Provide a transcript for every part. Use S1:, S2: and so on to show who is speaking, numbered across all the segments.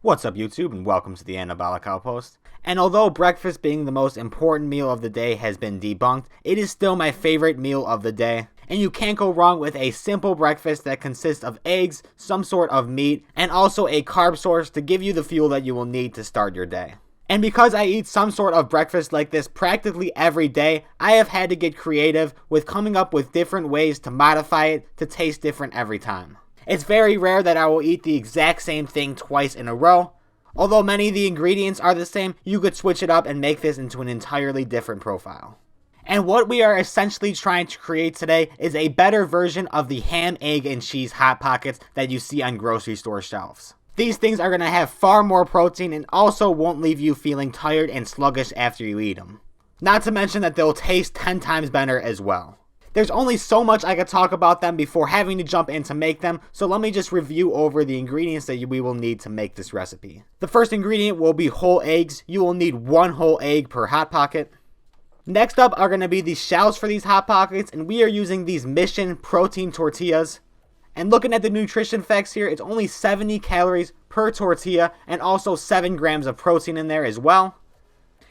S1: What's up YouTube and welcome to the Anabolic Outpost. And although breakfast being the most important meal of the day has been debunked, it is still my favorite meal of the day. And you can't go wrong with a simple breakfast that consists of eggs, some sort of meat, and also a carb source to give you the fuel that you will need to start your day. And because I eat some sort of breakfast like this practically every day, I have had to get creative with coming up with different ways to modify it to taste different every time. It's very rare that I will eat the exact same thing twice in a row. Although many of the ingredients are the same, you could switch it up and make this into an entirely different profile. And what we are essentially trying to create today is a better version of the ham, egg, and cheese Hot Pockets that you see on grocery store shelves. These things are going to have far more protein and also won't leave you feeling tired and sluggish after you eat them. Not to mention that they'll taste 10 times better as well. There's only so much I could talk about them before having to jump in to make them, so let me just review over the ingredients that we will need to make this recipe. The first ingredient will be whole eggs. You will need 1 whole egg per Hot Pocket. Next up are going to be the shells for these Hot Pockets, and we are using these Mission protein tortillas. And looking at the nutrition facts here, it's only 70 calories per tortilla and also 7 grams of protein in there as well.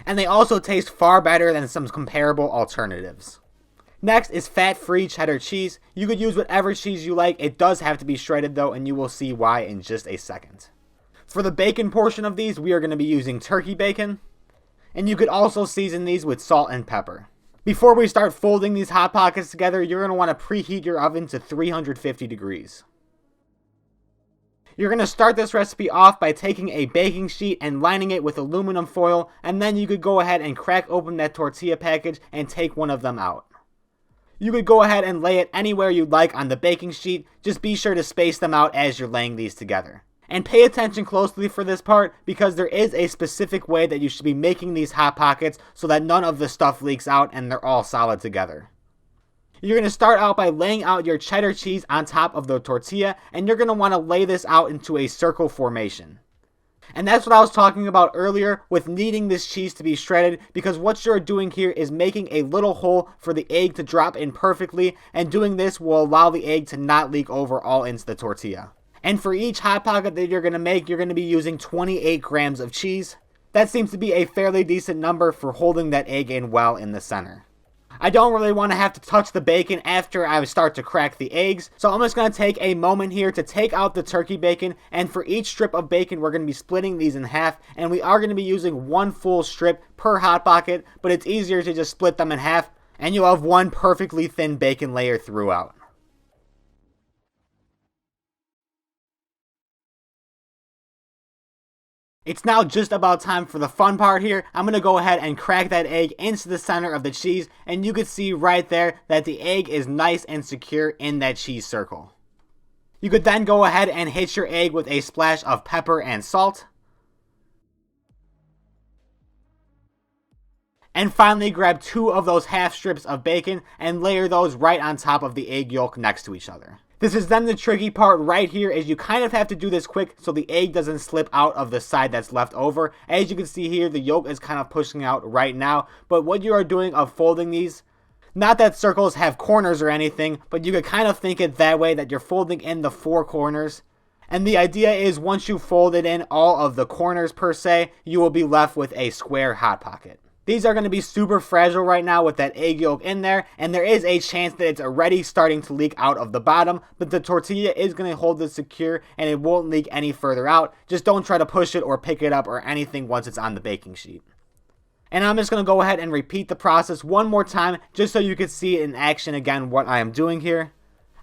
S1: And they also taste far better than some comparable alternatives. Next is fat-free cheddar cheese. You could use whatever cheese you like. It does have to be shredded though, and you will see why in just a second. For the bacon portion of these, we are going to be using turkey bacon. And you could also season these with salt and pepper. Before we start folding these Hot Pockets together, you're going to want to preheat your oven to 350 degrees. You're going to start this recipe off by taking a baking sheet and lining it with aluminum foil, and then you could go ahead and crack open that tortilla package and take one of them out. You could go ahead and lay it anywhere you'd like on the baking sheet, just be sure to space them out as you're laying these together. And pay attention closely for this part because there is a specific way that you should be making these Hot Pockets so that none of the stuff leaks out and they're all solid together. You're going to start out by laying out your cheddar cheese on top of the tortilla, and you're going to want to lay this out into a circle formation. And that's what I was talking about earlier with needing this cheese to be shredded, because what you're doing here is making a little hole for the egg to drop in perfectly, and doing this will allow the egg to not leak over all into the tortilla. And for each Hot Pocket that you're going to make, you're going to be using 28 grams of cheese. That seems to be a fairly decent number for holding that egg in well in the center. I don't really want to have to touch the bacon after I start to crack the eggs, so I'm just going to take a moment here to take out the turkey bacon, and for each strip of bacon we're going to be splitting these in half, and we are going to be using 1 full strip per Hot Pocket, but it's easier to just split them in half, and you'll have 1 perfectly thin bacon layer throughout. It's now just about time for the fun part here. I'm going to go ahead and crack that egg into the center of the cheese, and you can see right there that the egg is nice and secure in that cheese circle. You could then go ahead and hit your egg with a splash of pepper and salt. And finally grab 2 of those half strips of bacon and layer those right on top of the egg yolk next to each other. This is then the tricky part right here, is you kind of have to do this quick so the egg doesn't slip out of the side that's left over. As you can see here, the yolk is kind of pushing out right now, but what you are doing of folding these, not that circles have corners or anything, but you could kind of think it that way, that you're folding in the 4 corners. And the idea is once you folded in all of the corners per se, you will be left with a square Hot Pocket. These are going to be super fragile right now with that egg yolk in there, and there is a chance that it's already starting to leak out of the bottom, but the tortilla is going to hold it secure and it won't leak any further out. Just don't try to push it or pick it up or anything once it's on the baking sheet. And I'm just going to go ahead and repeat the process one more time just so you can see in action again what I am doing here.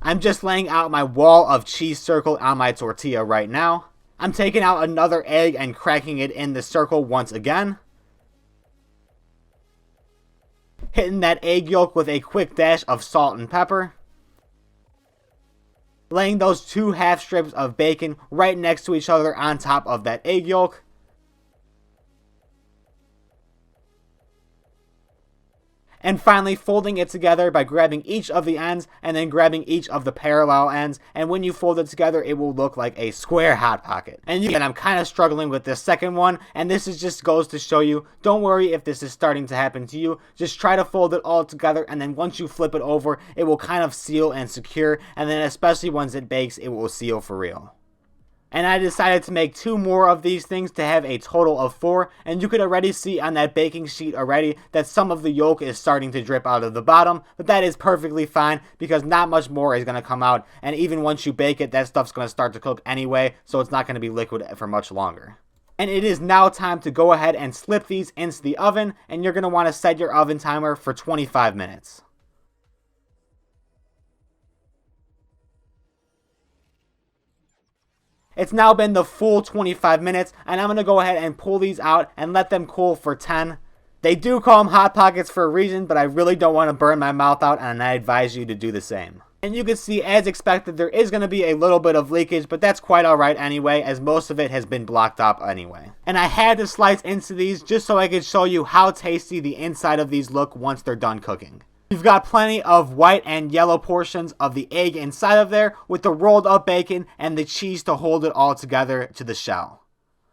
S1: I'm just laying out my wall of cheese circle on my tortilla right now. I'm taking out another egg and cracking it in the circle once again. Hitting that egg yolk with a quick dash of salt and pepper. Laying those 2 half strips of bacon right next to each other on top of that egg yolk. And finally folding it together by grabbing each of the ends and then grabbing each of the parallel ends, and when you fold it together it will look like a square Hot Pocket. And I'm kind of struggling with this second one, and this is just goes to show you, don't worry if this is starting to happen to you, just try to fold it all together, and then once you flip it over it will kind of seal and secure, and then especially once it bakes it will seal for real. And I decided to make 2 more of these things to have a total of 4, and you could already see on that baking sheet already that some of the yolk is starting to drip out of the bottom, but that is perfectly fine because not much more is going to come out, and even once you bake it, that stuff's going to start to cook anyway, so it's not going to be liquid for much longer. And it is now time to go ahead and slip these into the oven, and you're going to want to set your oven timer for 25 minutes. It's now been the full 25 minutes, and I'm going to go ahead and pull these out and let them cool for 10. They do call them Hot Pockets for a reason, but I really don't want to burn my mouth out, and I advise you to do the same. And you can see, as expected, there is going to be a little bit of leakage, but that's quite alright anyway, as most of it has been blocked up anyway. And I had to slice into these just so I could show you how tasty the inside of these look once they're done cooking. You've got plenty of white and yellow portions of the egg inside of there with the rolled up bacon and the cheese to hold it all together to the shell.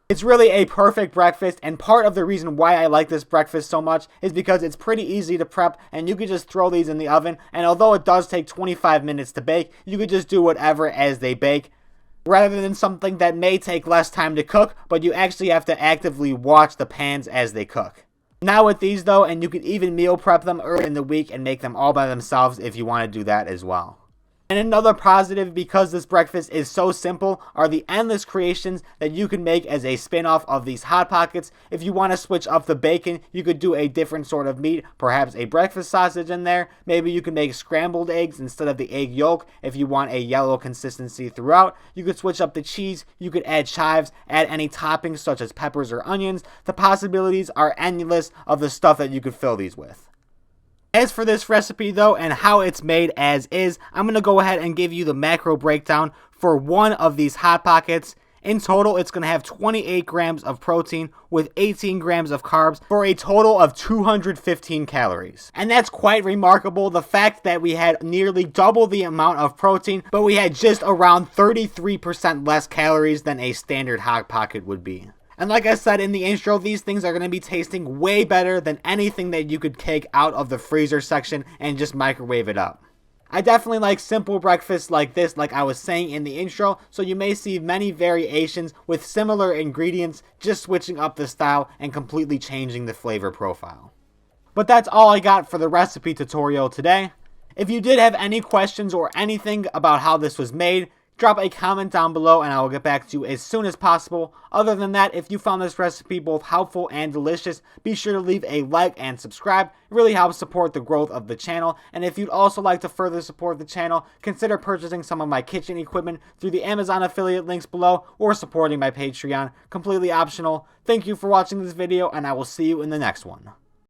S1: It's really a perfect breakfast, and part of the reason why I like this breakfast so much is because it's pretty easy to prep and you can just throw these in the oven, and although it does take 25 minutes to bake, you could just do whatever as they bake, rather than something that may take less time to cook, but you actually have to actively watch the pans as they cook. Not with these though, and you could even meal prep them early in the week and make them all by themselves if you want to do that as well. And another positive, because this breakfast is so simple, are the endless creations that you can make as a spin-off of these Hot Pockets. If you want to switch up the bacon, you could do a different sort of meat, perhaps a breakfast sausage in there. Maybe you can make scrambled eggs instead of the egg yolk if you want a yellow consistency throughout. You could switch up the cheese, you could add chives, add any toppings such as peppers or onions. The possibilities are endless of the stuff that you could fill these with. As for this recipe though, and how it's made as is, I'm going to go ahead and give you the macro breakdown for one of these Hot Pockets. In total, it's going to have 28 grams of protein with 18 grams of carbs for a total of 215 calories. And that's quite remarkable, the fact that we had nearly double the amount of protein, but we had just around 33% less calories than a standard Hot Pocket would be. And like I said in the intro, these things are going to be tasting way better than anything that you could take out of the freezer section and just microwave it up. I definitely like simple breakfasts like this, like I was saying in the intro, so you may see many variations with similar ingredients, just switching up the style and completely changing the flavor profile. But that's all I got for the recipe tutorial today. If you did have any questions or anything about how this was made, drop a comment down below and I will get back to you as soon as possible. Other than that, if you found this recipe both helpful and delicious, be sure to leave a like and subscribe. It really helps support the growth of the channel. And if you'd also like to further support the channel, consider purchasing some of my kitchen equipment through the Amazon affiliate links below or supporting my Patreon. Completely optional. Thank you for watching this video, and I will see you in the next one.